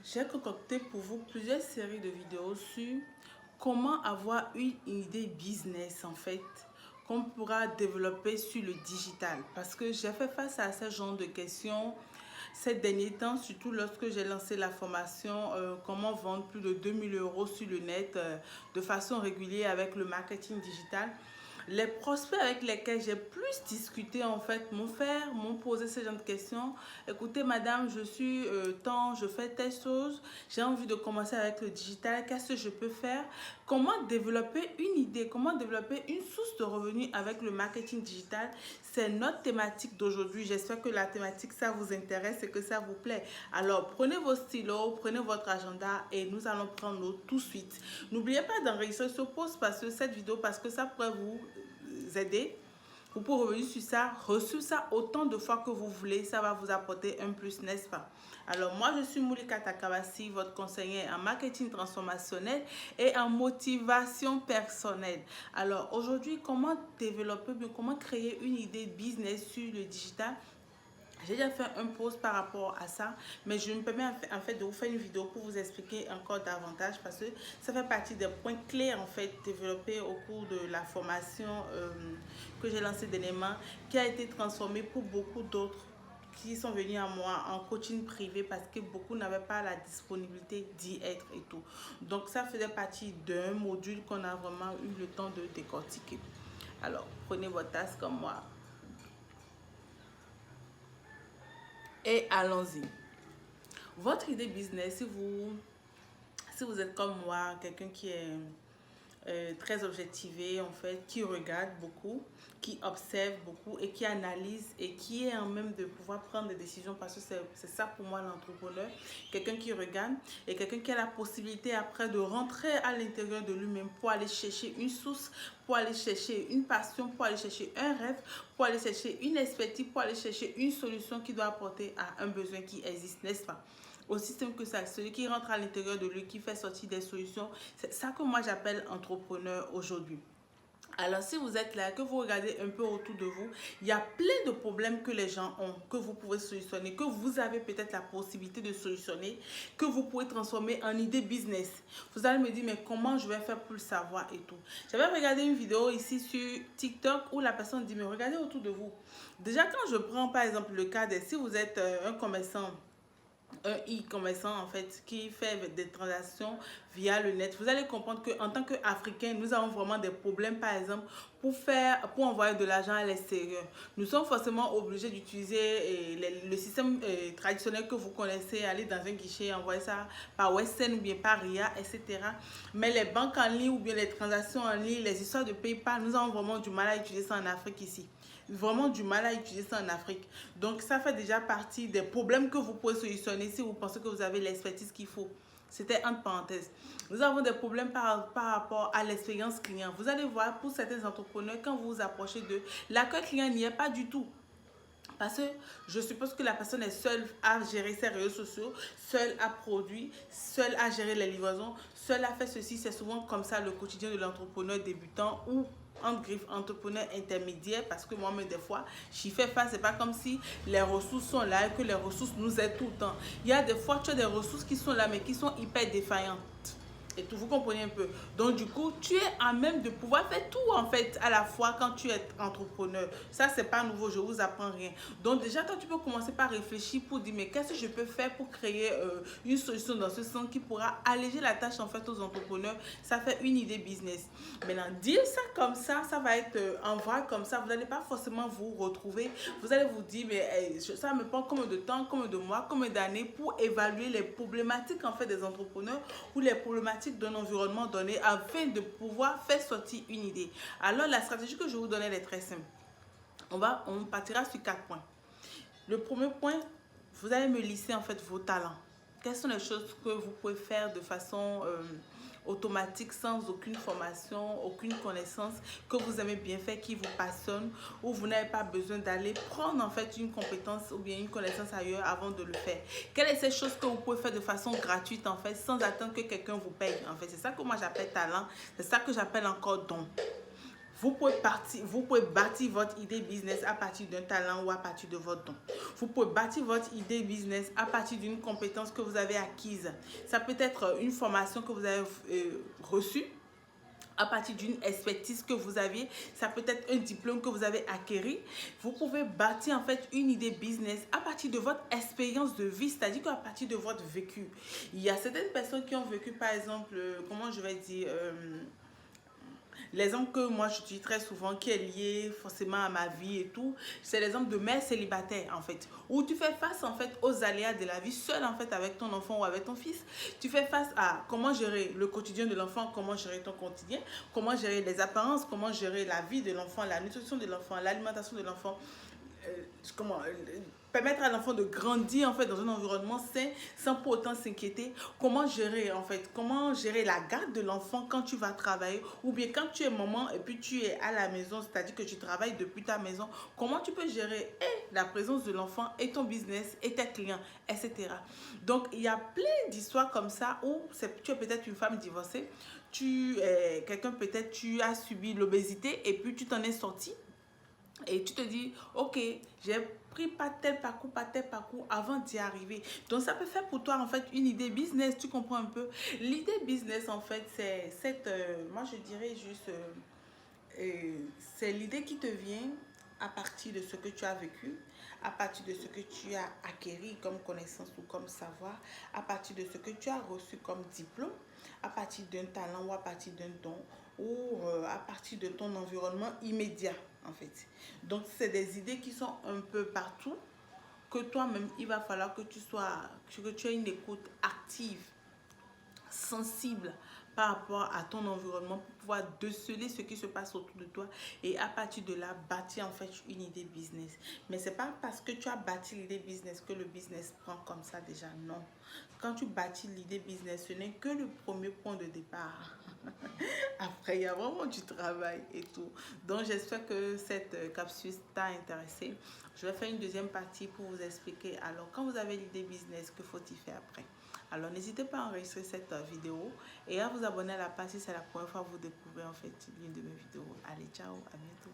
J'ai concocté pour vous plusieurs séries de vidéos sur comment avoir une idée business en fait qu'on pourra développer sur le digital. Parce que j'ai fait face à ce genre de questions ces derniers temps, surtout lorsque j'ai lancé la formation comment vendre plus de 2000 € sur le net de façon régulière avec le marketing digital. Les prospects avec lesquels j'ai plus discuté en fait m'ont posé ce genre de questions. Écoutez madame, je suis tant, je fais telle chose, j'ai envie de commencer avec le digital, qu'est-ce que je peux faire? Comment développer une idée, comment développer une source de revenus avec le marketing digital? C'est notre thématique d'aujourd'hui. J'espère que la thématique ça vous intéresse et que ça vous plaît. Alors prenez vos stylos, prenez votre agenda et nous allons prendre note tout de suite. N'oubliez pas d'enregistrer ce post parce que cette vidéo, parce que ça pourrait vous aider. Vous pouvez revenir sur ça, reçu ça autant de fois que vous voulez, ça va vous apporter un plus, n'est-ce pas? Alors moi je suis Moulika Takabasi, votre conseillère en marketing transformationnel et en motivation personnelle. Alors aujourd'hui, comment développer, comment créer une idée business sur le digital? J'ai déjà fait un post par rapport à ça, mais je me permets en fait de vous faire une vidéo pour vous expliquer encore davantage parce que ça fait partie des points clés en fait développés au cours de la formation que j'ai lancée dernièrement, qui a été transformée pour beaucoup d'autres qui sont venus à moi en coaching privé parce que beaucoup n'avaient pas la disponibilité d'y être et tout. Donc ça faisait partie d'un module qu'on a vraiment eu le temps de décortiquer. Alors prenez votre tasse comme moi et allons-y. Votre idée business, si vous êtes comme moi, quelqu'un qui est très objectivé en fait, qui regarde beaucoup, qui observe beaucoup et qui analyse et qui est en même de pouvoir prendre des décisions parce que c'est ça pour moi l'entrepreneur, quelqu'un qui regarde et quelqu'un qui a la possibilité après de rentrer à l'intérieur de lui-même pour aller chercher une source, pour aller chercher une passion, pour aller chercher un rêve, pour aller chercher une expertise, pour aller chercher une solution qui doit apporter à un besoin qui existe, n'est-ce pas? Aussi simple que ça, celui qui rentre à l'intérieur de lui, qui fait sortir des solutions, c'est ça que moi j'appelle entrepreneur aujourd'hui. Alors si vous êtes là, que vous regardez un peu autour de vous, il y a plein de problèmes que les gens ont, que vous pouvez solutionner, que vous avez peut-être la possibilité de solutionner, que vous pouvez transformer en idée business. Vous allez me dire, mais comment je vais faire pour le savoir et tout. J'avais regardé une vidéo ici sur TikTok où la personne dit, mais regardez autour de vous. Déjà quand je prends par exemple le cas de si vous êtes un commerçant, un e-commerçant en fait qui fait des transactions via le net, vous allez comprendre que en tant qu'Africains, nous avons vraiment des problèmes par exemple pour envoyer de l'argent à l'extérieur. Nous sommes forcément obligés d'utiliser le système traditionnel que vous connaissez, aller dans un guichet, envoyer ça par Western ou bien par RIA, etc. Mais les banques en ligne ou bien les transactions en ligne, les histoires de PayPal, nous avons vraiment du mal à utiliser ça en Afrique ici, vraiment du mal à utiliser ça en Afrique. Donc ça fait déjà partie des problèmes que vous pouvez solutionner si vous pensez que vous avez l'expertise qu'il faut. C'était entre parenthèses. Nous avons des problèmes par rapport à l'expérience client. Vous allez voir, pour certains entrepreneurs, quand vous vous approchez d'eux, l'accueil client n'y est pas du tout. Parce que je suppose que la personne est seule à gérer ses réseaux sociaux, seule à produire, seule à gérer les livraisons, seule à faire ceci. C'est souvent comme ça le quotidien de l'entrepreneur débutant ou en griffe entrepreneur intermédiaire, parce que moi-même des fois j'y fais face. C'est pas comme si les ressources sont là et que les ressources nous aident tout le temps. Il y a des fois tu as des ressources qui sont là mais qui sont hyper défaillantes et tout, vous comprenez un peu. Donc du coup tu es à même de pouvoir faire tout en fait à la fois quand tu es entrepreneur. Ça c'est pas nouveau, je vous apprends rien. Donc déjà toi tu peux commencer par réfléchir pour dire mais qu'est-ce que je peux faire pour créer une solution dans ce sens qui pourra alléger la tâche en fait aux entrepreneurs. Ça fait une idée business. Maintenant dire ça comme ça va être en vrai comme ça, vous n'allez pas forcément vous retrouver. Vous allez vous dire mais ça me prend combien de temps, combien de mois, combien d'années pour évaluer les problématiques en fait des entrepreneurs ou les problématiques d'un environnement donné afin de pouvoir faire sortir une idée. Alors la stratégie que je vous donne elle est très simple. On partira sur 4 points. Le premier point, vous allez me lister en fait vos talents. Quelles sont les choses que vous pouvez faire de façon automatique, sans aucune formation, aucune connaissance, que vous aimez bien faire, qui vous passionne, ou vous n'avez pas besoin d'aller prendre en fait une compétence ou bien une connaissance ailleurs avant de le faire. Quelles sont ces choses que vous pouvez faire de façon gratuite en fait, sans attendre que quelqu'un vous paye en fait. C'est ça que moi j'appelle talent, c'est ça que j'appelle encore don. vous pouvez bâtir votre idée business à partir d'un talent ou à partir de votre don. Vous pouvez bâtir votre idée business à partir d'une compétence que vous avez acquise. Ça peut être une formation que vous avez reçue à partir d'une expertise que vous aviez, ça peut être un diplôme que vous avez acquis. Vous pouvez bâtir en fait une idée business à partir de votre expérience de vie, c'est-à-dire qu'à partir de votre vécu. Il y a certaines personnes qui ont vécu, par exemple, comment je vais dire, l'exemple que moi j'utilise très souvent, qui est lié forcément à ma vie et tout, c'est l'exemple de mère célibataire en fait, où tu fais face en fait aux aléas de la vie seule en fait avec ton enfant ou avec ton fils. Tu fais face à comment gérer le quotidien de l'enfant, comment gérer ton quotidien, comment gérer les apparences, comment gérer la vie de l'enfant, la nutrition de l'enfant, l'alimentation de l'enfant, comment permettre à l'enfant de grandir en fait dans un environnement sain sans pour autant s'inquiéter. Comment gérer en fait, comment gérer la garde de l'enfant quand tu vas travailler, ou bien quand tu es maman et puis tu es à la maison, c'est-à-dire que tu travailles depuis ta maison. Comment tu peux gérer la présence de l'enfant et ton business et tes clients, etc. Donc il y a plein d'histoires comme ça où tu es peut-être une femme divorcée, tu es quelqu'un, peut-être tu as subi l'obésité et puis tu t'en es sorti. Et tu te dis, ok, j'ai pris pas tel parcours avant d'y arriver. Donc, ça peut faire pour toi, en fait, une idée business. Tu comprends un peu? L'idée business, en fait, c'est cette, moi, je dirais juste, c'est l'idée qui te vient à partir de ce que tu as vécu, à partir de ce que tu as acquis comme connaissance ou comme savoir, à partir de ce que tu as reçu comme diplôme, à partir d'un talent ou à partir d'un don, ou à partir de ton environnement immédiat en fait. Donc c'est des idées qui sont un peu partout, que toi-même il va falloir que tu aies une écoute active, sensible par rapport à ton environnement pour pouvoir déceler ce qui se passe autour de toi et à partir de là bâtir en fait une idée business. Mais c'est pas parce que tu as bâti l'idée business que le business prend comme ça déjà, non. Quand tu bâtis l'idée business, ce n'est que le premier point de départ. Après, il y a vraiment du travail et tout. Donc, j'espère que cette capsule t'a intéressé. Je vais faire une deuxième partie pour vous expliquer. Alors, quand vous avez l'idée business, que faut-il faire après? Alors, n'hésitez pas à enregistrer cette vidéo et à vous abonner à la page si c'est la première fois que vous découvrez en fait l'une de mes vidéos. Allez, ciao, à bientôt.